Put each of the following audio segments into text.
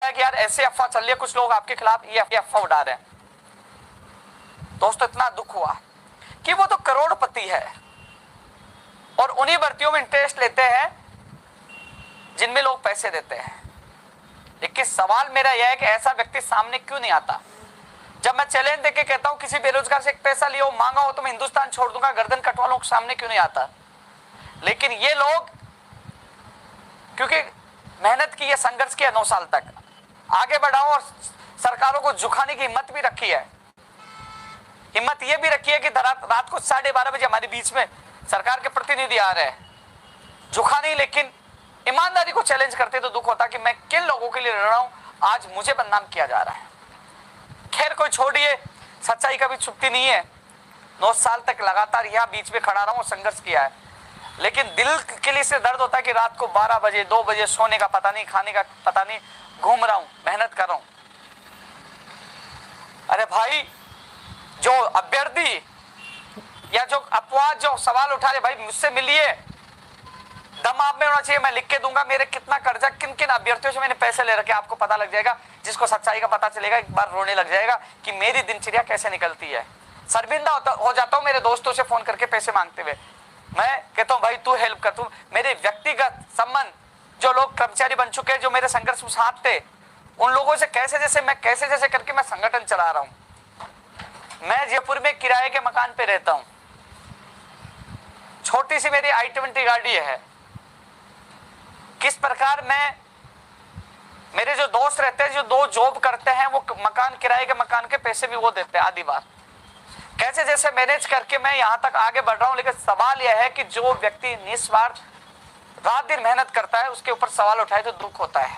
है कि यार ऐसे अफवाह चल रही है, कुछ लोग आपके खिलाफ ये अफवाह उड़ा रहे हैं। दोस्तों इतना दुख हुआ कि वो तो करोड़पति है और उन्हीं भर्तियों में इंटरेस्ट लेते हैं जिनमें लोग पैसे देते हैं। लेकिन सवाल मेरा यह है कि ऐसा व्यक्ति सामने क्यों नहीं आता? जब मैं चैलेंज देके कहता हूं किसी बेरोजगार से एक पैसा लियो मांगा हो तो मैं हिंदुस्तान छोड़ दूंगा, गर्दन कटवा लो, सामने क्यों नहीं आता? लेकिन ये लोग क्योंकि मेहनत की है, संघर्ष किया 9 साल तक, आगे बढ़ाओ और सरकारों को झुकाने की हिम्मत भी रखी है। हिम्मत ये भी रखी है कि रात को 12:30 बजे हमारे बीच में सरकार के प्रतिनिधि आ रहे हैं, झुका नहीं, लेकिन ईमानदारी को चैलेंज करते तो दुख होता कि मैं किन लोगों के लिए लड़ रहा हूं, आज मुझे बदनाम किया जा रहा है। खैर कोई छोड़िए, सच्चाई कभी छुपती नहीं है। 9 साल तक लगातार यहाँ बीच में खड़ा रहा हूं, संघर्ष किया है, लेकिन दिल के लिए से दर्द होता है कि रात को 12 बजे 2 बजे सोने का पता नहीं, खाने का पता नहीं, घूम रहा हूं, मेहनत कर रहा हूं। अरे भाई, जो अभ्यर्थी या जो अपवाद जो सवाल उठा रहे, भाई मुझसे मिलिए, दम आप में होना चाहिए, मैं लिख के दूंगा मेरे कितना कर्जा, किन किन अभ्यर्थियों से मैंने पैसे ले रखे, आपको पता लग जाएगा। जिसको सच्चाई का पता चलेगा एक बार रोने लग जाएगा कि मेरी दिनचर्या कैसे निकलती है। शर्मिंदा हो जाता हूं मेरे दोस्तों से फोन करके पैसे मांगते हुए। मैं कहता हूं भाई तू हेल्प कर, तू मेरे व्यक्तिगत संबंध, जो लोग कर्मचारी बन चुके हैं, जो मेरे संघर्ष में साथ थे, उन लोगों से कैसे जैसे करके मैं संगठन चला रहा हूं। मैं जयपुर में किराए के मकान पे रहता हूं, छोटी सी मेरी i20 गाड़ी है। किस प्रकार मैं, मेरे जो दोस्त रहते हैं, जो 2 जॉब करते हैं, वो मकान किराए के मकान के पैसे भी वो देते हैं आधी बार, कैसे जैसे मैनेज करके मैं यहां तक आगे बढ़ रहा हूं। लेकिन सवाल यह है कि जो व्यक्ति निस्वार्थ रात दिन मेहनत करता है, उसके ऊपर सवाल उठाए तो दुख होता है।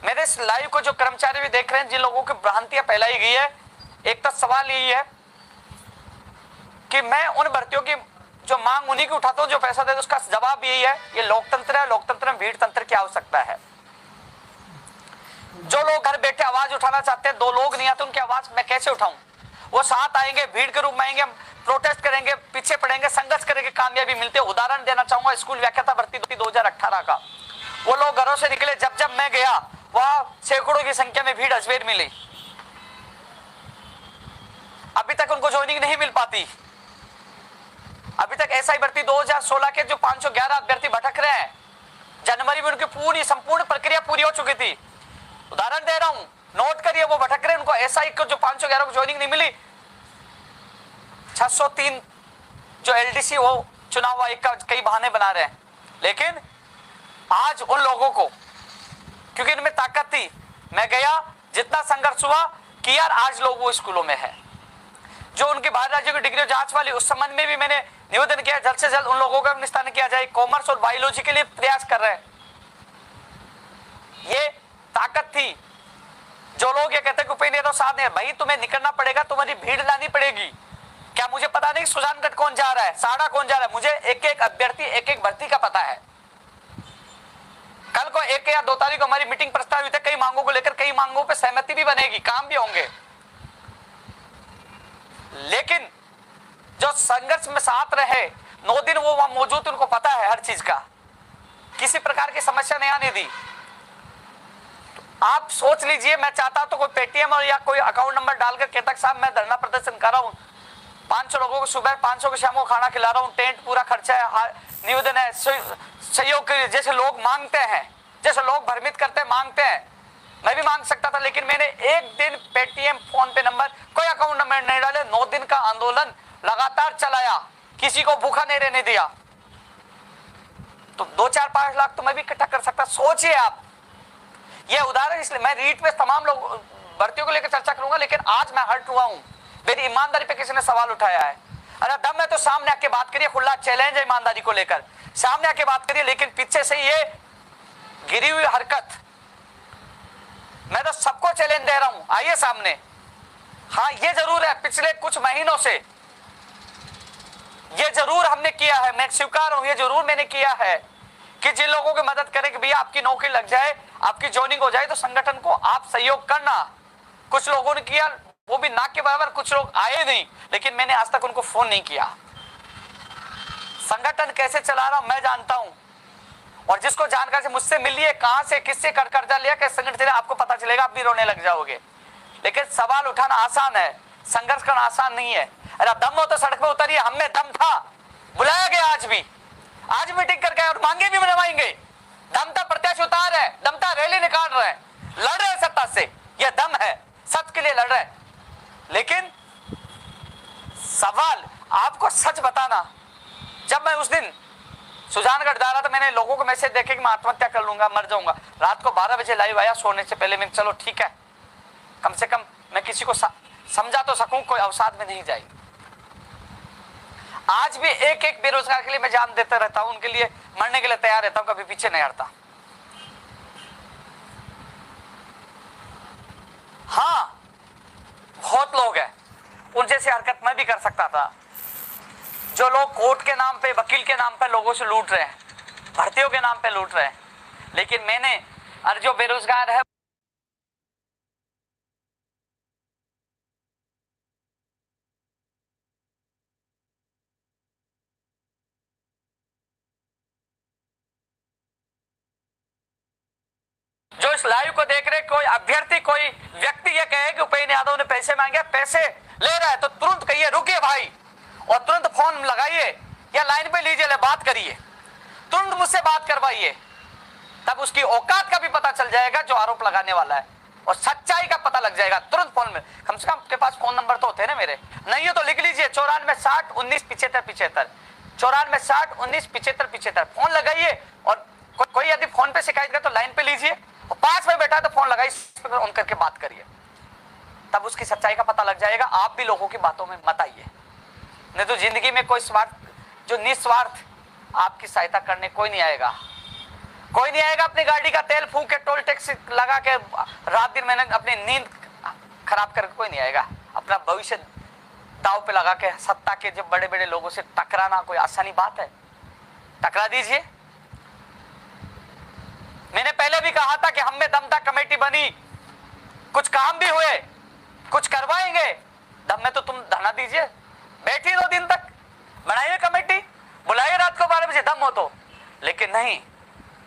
मेरे इस लाइव को जो कर्मचारी भी देख रहे हैं, जिन लोगों की भ्रांतियां फैलाई गई है, एक तो सवाल यही है कि मैं उन भर्तियों की जो मांग उन्हीं की उठाता हूं जो पैसा देते, उसका जवाब यही है, ये लोकतंत्र है, लोकतंत्र में भीड़ तंत्र की आवश्यकता है। जो लोग घर बैठे आवाज उठाना चाहते हैं, 2 लोग नहीं आते, उनकी आवाज मैं कैसे उठाऊं? वो साथ आएंगे, भीड़ के रूप में आएंगे, प्रोटेस्ट करेंगे, पीछे पड़ेंगे, संघर्ष करेंगे, कामयाबी मिलते। उदाहरण देना चाहूंगा स्कूल व्याख्याता भर्ती 2018 का। वो लोग घरों से निकले, जब मैं गया वहां सैकड़ों की संख्या में भीड़ अजमेर मिली। अभी तक उनको ज्वाइनिंग नहीं मिल पाती। अभी तक एसआई भर्ती 2016 के जो 511 अभ्यर्थी भटक रहे हैं, जनवरी में उनकी पूरी संपूर्ण प्रक्रिया पूरी हो चुकी थी। उदाहरण दे रहा हूं, नोट करिए, वो भटक रहे हैं, उनको एसआई को जो 511 को ज्वाइनिंग नहीं मिली। 603 जो एलडीसी वो चुनाव आयोग का कई बहाने बना रहे हैं, लेकिन आज उन लोगों को, क्योंकि इनमें ताकत थी, मैं गया, जितना संघर्ष हुआ कि यार आज लोग वो स्कूलों में है। जो उनकी बाहर राज्यों की डिग्री जांच वाली, उस संबंध में भी मैंने निवेदन किया, जल्द से जल्द उन लोगों का निस्तारण किया जाए। कॉमर्स और बायोलॉजी के लिए प्रयास कर रहे हैं। ये ताकत थी। जो लोग ये कहते हैं कि उपेंद्र यादव साथ नहीं, भाई तुम्हें निकलना पड़ेगा, तुम्हारी भीड़ लानी पड़ेगी। क्या मुझे पता नहीं सुजानगढ़ कौन जा रहा है, साड़ा कौन जा रहा है? मुझे एक एक अभ्यर्थी, एक एक भर्ती का पता है। कल को 1 या 2 तारीख को हमारी मीटिंग प्रस्तावित है, कई मांगों को लेकर, कई मांगों पर सहमति भी बनेगी, काम भी होंगे। लेकिन जो संघर्ष में साथ रहे 9 दिन, वो वहां मौजूद, उनको पता है हर चीज का, किसी प्रकार की समस्या नहीं आने दी। तो आप सोच लीजिए, मैं चाहता तो कोई पेटीएम और या कोई अकाउंट नंबर डालकर कहता साहब मैं धरना प्रदर्शन कर रहा हूं, 500 लोगों को सुबह, 500 को शाम को खाना खिला रहा हूं, टेंट पूरा खर्चा है, निवेदन है, सहयोग के जैसे लोग मांगते हैं, जैसे लोग भ्रमित करते हैं, मांगते हैं, मैं भी मांग सकता था। लेकिन मैंने एक दिन पेटीएम, फोन पे नंबर, कोई अकाउंट नंबर नहीं डाले। 9 दिन का आंदोलन लगातार चलाया, किसी को भूखा नहीं रहने दिया। तो 2-4-5 लाख तो मैं भी इकट्ठा कर सकता। सोचिए आप, ये उदाहरण इसलिए मैं रीट में तमाम लोग भर्तियों को लेकर चर्चा करूंगा, लेकिन आज मैं हर्ट हुआ हूं। मेरी ईमानदारी पे किसी ने सवाल उठाया है। अरे दम है तो सामने आके बात करिए, खुला चैलेंज है ईमानदारी को लेकर, सामने आके बात करिए। लेकिन पीछे से ये गिरी हुई हरकत, मैं तो सबको चैलेंज दे रहा हूं, आइए सामने। हाँ ये जरूर है, पिछले कुछ महीनों से ये जरूर हमने किया है, मैं स्वीकार हूं, ये जरूर मैंने किया है कि जिन लोगों की मदद करें कि भैया आपकी नौकरी लग जाए, आपकी ज्वाइनिंग हो जाए, तो संगठन को आप सहयोग करना। कुछ लोगों ने किया, वो भी ना के बराबर, कुछ लोग आए नहीं, लेकिन मैंने आज तक उनको फोन नहीं किया। संगठन कैसे चला रहा हूं मैं जानता हूं, और जिसको जानकारी से मुझसे मिलिए, कहां से किससे कर्जा लिया, कैसे संगठन चले, आपको पता चलेगा, आप भी रोने लग जाओगे। लेकिन सवाल उठाना आसान है, संघर्ष करना आसान नहीं है। अरे दम हो तो सड़क पे उतरिए, हम में दम था, बुलाया गया, आज मीटिंग करके और मांगे भी मनवाएंगे। दम था, प्रत्याशी उतार है, दम था, रैली निकाल रहे हैं, लड़ रहे हैं सत्ता से, यह दम है, सच के लिए लड़ रहे हैं। लेकिन सवाल आपको सच बताना। जब मैं उस दिन सुजानगढ़ जा रहा था, मैंने लोगों को मैसेज देखे कि मैं आत्महत्या कर लूंगा, मर जाऊंगा। रात को 12 बजे लाइव आया सोने से पहले। मैं चलो ठीक है, कम से कम मैं किसी को समझा तो सकूं, कोई अवसाद में नहीं जाएगी। आज भी एक एक बेरोजगार के लिए मैं जान देता रहता हूं, उनके लिए मरने के लिए तैयार रहता हूं, कभी पीछे नहीं हटता। हाँ, बहुत लोग हैं, उन जैसी हरकत मैं भी कर सकता था, जो लोग कोर्ट के नाम पे, वकील के नाम पे लोगों से लूट रहे हैं, भर्तियों के नाम पे लूट रहे हैं। लेकिन मैंने, और जो बेरोजगार है, जो इस लाइव को देख रहे, कोई अभ्यर्थी, कोई व्यक्ति ये कहे कि उपेंद्र यादव ने पैसे मांगे, पैसे ले रहा है, तो तुरंत कहिए रुकिए भाई, और तुरंत फोन लगाइए या लाइन पे लीजिए, बात करिए, तुरंत मुझसे बात करवाइए। तब उसकी औकात का भी पता चल जाएगा जो आरोप लगाने वाला है, और सच्चाई का पता लग जाएगा तुरंत फोन में। कम से कम आपके पास फोन नंबर तो होते हैं ना मेरे, नहीं हो तो लिख लीजिए 94 60 19 75 75, 94 60 19 75 75। फोन लगाइए, और कोई यदि फोन पे शिकायत करे तो लाइन पे लीजिए, और पास में बैठा है तो फोन लगाइए, ऑन करके बात करिए, तब उसकी सच्चाई का पता लग जाएगा। आप भी लोगों की बातों में मत आइए, नहीं तो जिंदगी में कोई स्वार्थ, जो निस्वार्थ आपकी सहायता करने कोई नहीं आएगा। कोई नहीं आएगा अपनी गाड़ी का तेल फूंक के, टोल टैक्स लगा के, रात दिन मैंने अपनी नींद खराब करके कोई नहीं आएगा। अपना भविष्य दाव पे लगा के सत्ता के जब बड़े बड़े लोगों से टकराना कोई आसानी बात है? टकरा दीजिए। मैंने पहले भी कहा था कि हम में दम था, कमेटी बनी, कुछ काम भी हुए, कुछ करवाएंगे, दम में तो तुम धरना दीजिए, बैठिए 2 दिन तक, बनाइए कमेटी, बुलाइए रात को 12 बजे, दम हो तो। लेकिन नहीं,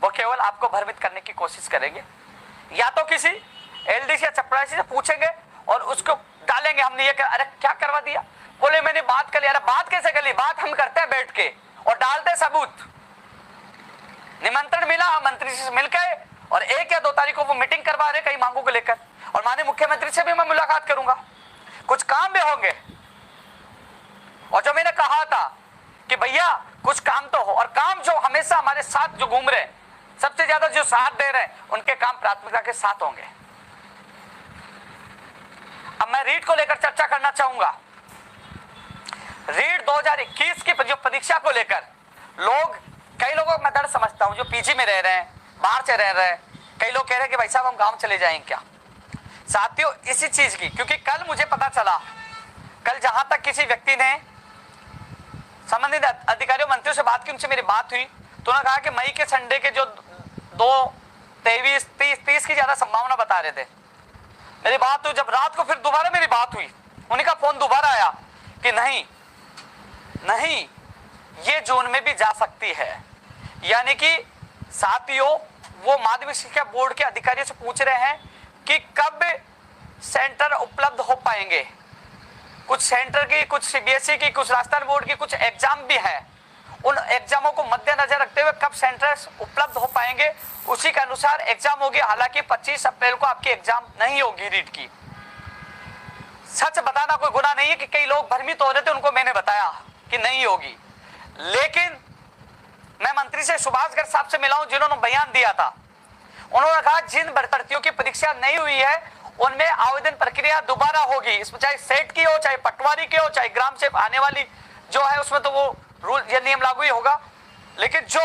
वो केवल आपको भ्रमित करने की कोशिश करेंगे, या तो किसी एलडीसी या चपरासी से पूछेंगे और उसको डालेंगे हमने ये अरे क्या करवा दिया, बोले मैंने बात कर लिया। अरे बात कैसे कर ली? बात हम करते हैं बैठ के और डालते सबूत। निमंत्रण मिला मंत्री से मिलकर, और 1 या 2 तारीख को वो मीटिंग करवा रहे कई मांगों को लेकर, और माननीय मुख्यमंत्री से भी मैं मुलाकात करूंगा, कुछ काम भी होंगे। और जो मैंने कहा था कि भैया कुछ काम तो हो, और काम जो हमेशा हमारे साथ जो घूम रहे, सबसे ज्यादा जो साथ दे रहे हैं, उनके काम प्राथमिकता के साथ होंगे। अब मैं रीट को लेकर चर्चा करना चाहूंगा। रीट 2021 की जो परीक्षा को लेकर कई लोगों को मैं डर समझता हूं, जो पीजी में रह रहे हैं, बाहर से रह रहे हैं। कई लोग कह रहे हैं कि भाई साहब हम गांव चले जाएंगे क्या? साथियों, इसी चीज की, क्योंकि कल मुझे पता चला, कल जहां तक किसी व्यक्ति ने संबंधित अधिकारियों मंत्रियों से बात की, उनसे मेरी बात हुई, तो उन्होंने कहा कि मई के संडे के जो 2, 23, 30 की ज्यादा संभावना बता रहे थे। मेरी बात हुई, जब रात को फिर दोबारा मेरी बात हुई, उन्हीं का फोन दोबारा आया कि नहीं ये जून में भी जा सकती है। यानी कि साथियों, वो माध्यमिक शिक्षा बोर्ड के अधिकारियों से पूछ रहे हैं कि कब सेंटर उपलब्ध हो पाएंगे। कुछ सेंटर की, कुछ सीबीएसई की, कुछ राजस्थान बोर्ड की, कुछ एग्जाम भी है। उन एग्जामों को मद्देनजर रखते हुए कब सेंटर्स उपलब्ध हो पाएंगे, उसी के अनुसार एग्जाम होगी। हालांकि 25 अप्रैल को आपकी एग्जाम नहीं होगी रीट की। सच बताना कोई गुनाह नहीं है कि कई लोग भ्रमित हो रहे थे, उनको मैंने बताया कि नहीं होगी। लेकिन मैं मंत्री से सुभाष गर्ग साहब से मिला हूं, जिन्होंने बयान दिया था। उन्होंने कहा जिन भर्तियों की परीक्षा नहीं हुई है उनमें आवेदन प्रक्रिया दोबारा होगी। इसमें चाहे सेट की हो, चाहे पटवारी की हो, चाहे ग्राम से आने वाली जो है उसमें तो वो रूल या नियम लागू ही होगा। लेकिन जो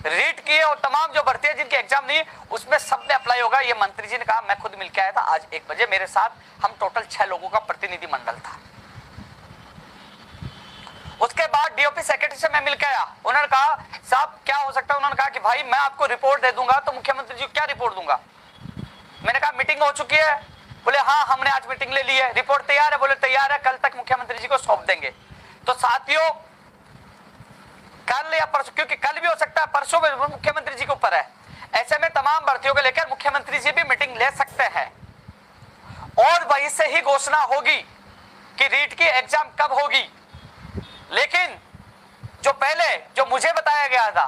रीट की है और तमाम जो भर्ती है जिनके एग्जाम नहीं, उसमें सब में अप्लाई होगा। ये मंत्री जी ने कहा। मैं खुद मिलकर आया था आज 1 बजे, मेरे साथ हम टोटल 6 लोगों का प्रतिनिधिमंडल था। उसके बाद डीओपी सेक्रेटरी से मैं मिलकर आया। उन्होंने कहा साहब क्या हो सकता है? उन्होंने कहा कि भाई मैं आपको रिपोर्ट दे दूंगा। तो मुख्यमंत्री जी को क्या रिपोर्ट दूंगा? मैंने कहा मीटिंग हो चुकी है। बोले हाँ हमने आज मीटिंग ले ली है, रिपोर्ट तैयार है। बोले तैयार है, कल तक मुख्यमंत्री जी को सौंप देंगे। तो साथियों कल या परसों, क्योंकि कल भी हो सकता है, परसों में मुख्यमंत्री जी के ऊपर है। ऐसे में तमाम भर्तियों को लेकर मुख्यमंत्री जी भी मीटिंग ले सकते हैं और वहीं से ही घोषणा होगी कि रीट की एग्जाम कब होगी। लेकिन जो पहले जो मुझे बताया गया था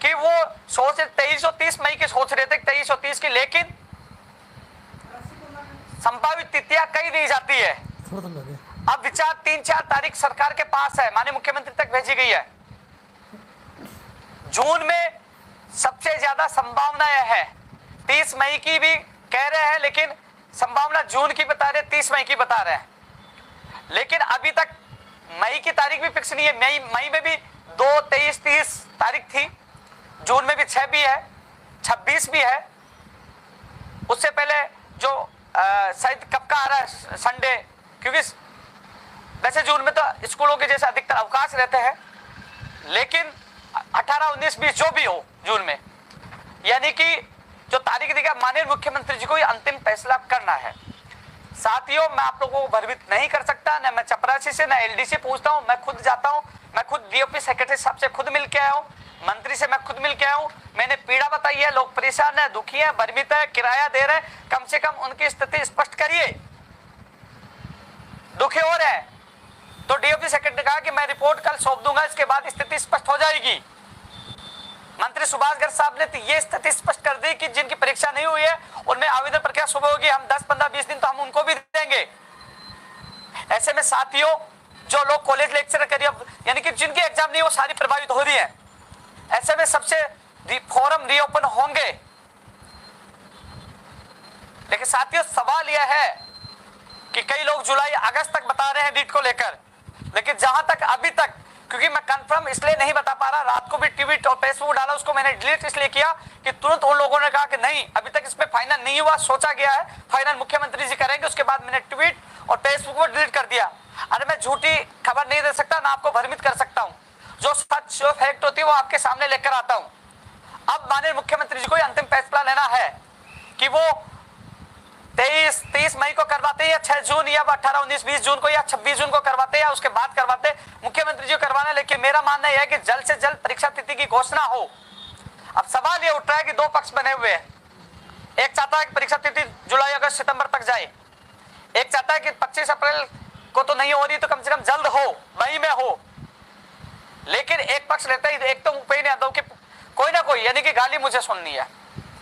कि वो 2330 मई की सोच रहे थे, 2330 की, लेकिन संभावित तिथियां कई दी जाती है। अब विचार 3-4 तारीख सरकार के पास है, माननीय मुख्यमंत्री तक भेजी गई है। जून में सबसे ज्यादा संभावना है, 30 मई की भी कह रहे हैं, लेकिन संभावना जून की बता रहे, 30 मई की बता रहे हैं। लेकिन अभी तक मई की तारीख भी फिक्स नहीं है। मई में भी 2, 23, 30 तारीख थी, जून में भी 6 भी है, 26 भी है। उससे पहले जो शायद कब का आ रहा है, संडे, क्योंकि वैसे जून में तो स्कूलों के जैसे अधिकतर अवकाश रहते हैं, लेकिन 18, 19, 20 जो भी हो जून में, यानी कि जो तारीख दी गई, माननीय मुख्यमंत्री जी को ये अंतिम फैसला करना है। साथियों, मैं आप लोगों को भ्रमित नहीं कर सकता, न मैं चपरासी से न एलडी से पूछता हूं, मैं खुद जाता हूं, मैं खुद डीओपी सेक्रेटरी साहब से खुद मिल के आया हूं, मंत्री से मैं खुद मिल के आया हूं। मैंने पीड़ा बताई है, लोग परेशान है, दुखी है, भ्रमित है, किराया दे रहे हैं, कम से कम उनकी स्थिति स्पष्ट करिए। दुखी हो रहे हैं तो डीओपी सेक्रेटरी ने कहा कि मैं रिपोर्ट कल सौंप दूंगा, इसके बाद स्थिति स्पष्ट हो जाएगी। मंत्री सुभाष गर्ग साहब ने तो ये स्थिति स्पष्ट कर दी कि जिनकी परीक्षा नहीं हुई है उनमें आवेदन प्रक्रिया सुबह होगी, हम 10, 15, 20 दिन तो हम उनको भी देंगे। ऐसे में साथियों, जो लोग कॉलेज लेक्चर करिए, यानी कि जिनकी एग्जाम नहीं वो सारी प्रभावित हो रही है, ऐसे में सबसे फॉरम रीओपन होंगे। लेकिन साथियों, सवाल यह है कि कई लोग जुलाई अगस्त तक बता रहे हैं नीट को लेकर, लेकिन जहां तक अभी तक, क्योंकि मैं कंफर्म इसलिए नहीं बता पा रहा, रात को भी ट्वीट और फेसबुक डाला, उसको मैंने डिलीट इसलिए किया कि तुरंत उन लोगों ने कहा कि नहीं, अभी तक इसमें फाइनल नहीं हुआ, सोचा गया है, फाइनल मुख्यमंत्री जी करेंगे। उसके बाद मैंने ट्वीट और फेसबुक को डिलीट कर दिया। अरे मैं झूठी खबर नहीं दे सकता, ना आपको भ्रमित कर सकता हूँ, जो सच जो फैक्ट होती है वो आपके सामने लेकर आता हूँ। अब माननीय मुख्यमंत्री जी को अंतिम फैसला लेना है कि वो 23-30 मई को करवाते या 6 जून या 18, 19, 20 जून को या 26 जून को करवाते या उसके बाद करवाते, मुख्यमंत्री जी को करवाना। लेकिन मेरा मानना यह है कि जल्द से जल्द परीक्षा तिथि की घोषणा हो। अब सवाल यह उठ रहा है कि 2 पक्ष बने हुए हैं, एक चाहता है कि परीक्षा तिथि जुलाई, अगस्त, सितंबर तक जाए, एक चाहता है कि 25 अप्रैल को तो नहीं हो रही तो कम से कम जल्द हो, मई में हो। लेकिन एक पक्ष रहता है, एक तो उपेंद्र यादव के कोई ना कोई, यानी कि गाली मुझे सुननी है,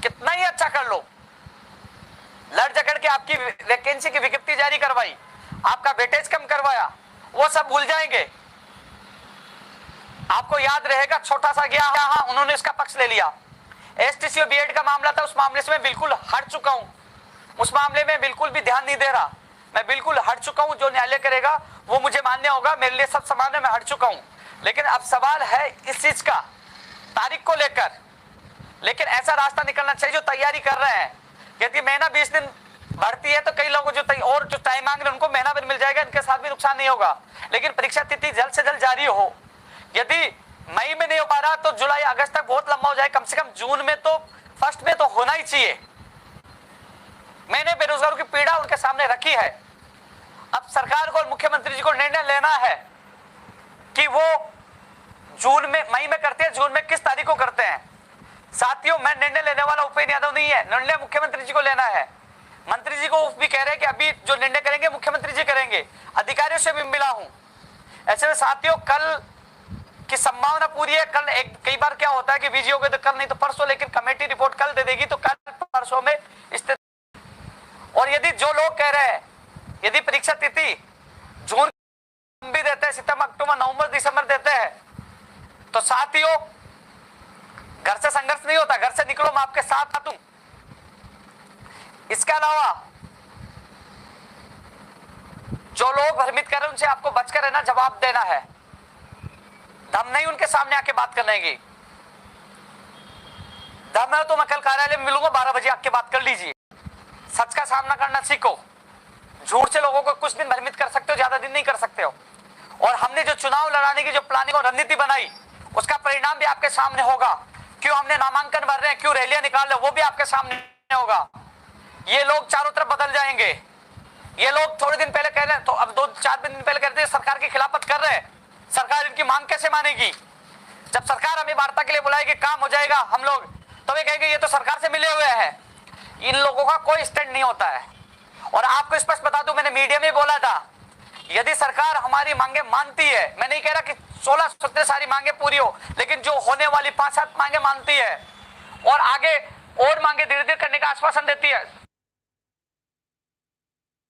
कितना ही अच्छा कर लो, लड़ झगड़ के आपकी वैकेंसी की विज्ञप्ति जारी करवाई, आपका वेटेज कम करवाया, वो सब भूल जाएंगे। आपको याद रहेगा, छोटा सा गया, हाँ उन्होंने इसका पक्ष ले लिया। एसटीसी बीएड का मामला था, उस मामले से मैं बिल्कुल हट चुका हूं, उस मामले में बिल्कुल भी ध्यान नहीं दे रहा, मैं बिल्कुल हट चुका हूं। जो न्यायालय करेगा वो मुझे मान्य होगा, मेरे लिए सब समान है, मैं हट चुका हूं। लेकिन अब सवाल है इस चीज का, तारीख को लेकर। लेकिन ऐसा रास्ता निकलना चाहिए जो तैयारी कर रहे हैं। यदि महीना 20 दिन भर्ती है तो कई लोगों जो और जो टाइम मांग रहे हैं उनको महीना भर मिल जाएगा, इनके साथ भी नुकसान नहीं होगा। लेकिन परीक्षा तिथि जल्द से जल्द जारी हो। यदि मई में नहीं हो पा रहा तो जुलाई अगस्त तक बहुत लंबा हो जाए, कम से कम जून में तो फर्स्ट में तो होना ही चाहिए। मैंने बेरोजगारों की पीड़ा उनके सामने रखी है। अब सरकार को और मुख्यमंत्री जी को निर्णय लेना है कि वो जून में, मई में करते हैं, जून में किस तारीख को करते हैं। साथियों, मैं निर्णय लेने वाला उपेंद्र यादव नहीं है, निर्णय मुख्यमंत्री जी को लेना है। मंत्री जी को भी कह रहे हैं कि अभी जो निर्णय करेंगे मुख्यमंत्री जी करेंगे, अधिकारियों से भी मिला हूं। ऐसे में साथियों, कल की संभावना पूरी है। कल कई बार क्या होता है कि बिजी हो गए तो कल नहीं तो परसों, लेकिन कमेटी रिपोर्ट कल दे देगी तो कल परसों में स्थिति। और यदि जो लोग कह रहे हैं यदि परीक्षा तिथि जून भी देते हैं, सितंबर, अक्टूबर, नवंबर, दिसंबर देते हैं, तो साथियों घर से संघर्ष नहीं होता, घर से निकलो, मैं आपके साथ हूं। इसके अलावा जो लोग भ्रमित कर रहे हैं उनसे आपको बचकर रहना, जवाब देना है। दम नहीं उनके सामने आके बात करने की। दम है तो मैं कल कार्यालय में मिलूंगा, 12 बजे आके बात कर लीजिए। सच का सामना करना सीखो। झूठ से लोगों को कुछ दिन भ्रमित कर सकते हो, ज्यादा दिन नहीं कर सकते हो। और हमने जो चुनाव लड़ाने की जो प्लानिंग और रणनीति बनाई, उसका परिणाम भी आपके सामने होगा। क्यों हमने नामांकन भर रहे हैं, क्यों रैलियां निकाल रहे हैं, वो भी आपके सामने होगा। ये लोग चारों तरफ बदल जाएंगे। ये लोग थोड़े दिन पहले कह रहे हैं, तो अब 2-4 दिन पहले कहते हैं सरकार की खिलाफत कर रहे हैं, सरकार इनकी मांग कैसे मानेगी। जब सरकार हमें वार्ता के लिए बुलाएगी, काम हो जाएगा हम लोग, तो वे कहेंगे ये तो सरकार से मिले हुए हैं। इन लोगों का कोई स्टैंड नहीं होता है। और आपको स्पष्ट बता दूं, मैंने मीडिया में बोला था, यदि सरकार हमारी मांगे मानती है, मैं नहीं कह रहा कि 16 सारी मांगे पूरी हो, लेकिन जो होने वाली 5-7 मांगे मानती है और आगे और मांगे धीरे धीरे करने का आश्वासन देती है,